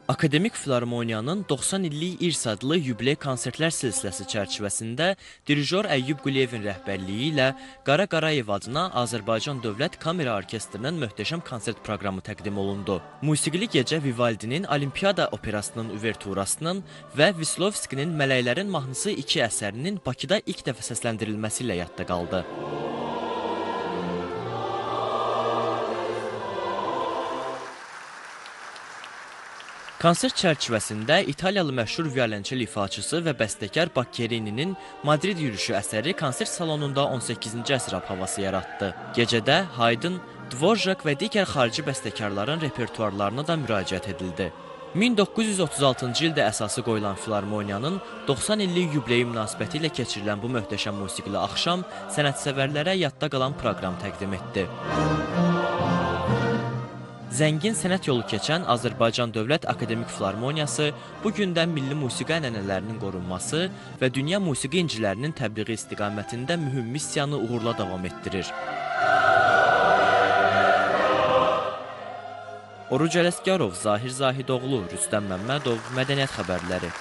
Akademik Filarmoniyanın 90 illik İrs adlı yubiley konsertlər silsiləsi çərçivəsində dirijor Əyyub Quliyevin rəhbərliyi ilə Qara Qarayev adına Azərbaycan Dövlət Kamera Orkestrinin möhtəşəm konsert proqramı təqdim olundu. Musiqili gecə Vivaldinin Olimpiyada operasının uverturasının və Vislovskinin Mələklərin mahnısı 2 əsərinin Bakıda ilk dəfə səsləndirilməsi ilə yadda qaldı. Konsert çərçivəsində İtaliyalı məşhur violonçel ifaçısı və bəstəkar Baccherininin Madrid yürüyüşü əsəri konsert salonunda 18-ci əsr havası yaratdı. Gecədə Haydn, Dvorak və digər xarici bəstəkarların repertuarlarına da müraciət edildi. 1936-cı ildə əsası qoyulan Filarmoniyanın 90 illik yubileyi münasibəti ilə keçirilən bu möhtəşəm musiqili axşam sənətsevərlərə yadda qalan proqram təqdim etdi. Zəngin sənət yolu keçən Azərbaycan Dövlət Akademik Filarmoniyası bu gündən milli musiqi ənənələrinin qorunması və dünya musiqi incilərinin təbliği istiqamətində mühüm missiyanı uğurla davam etdirir. Oruc Ələsgərov, Zahir Zahidoğlu, Rüstəm Məmmədov, Mədəniyyət xəbərləri.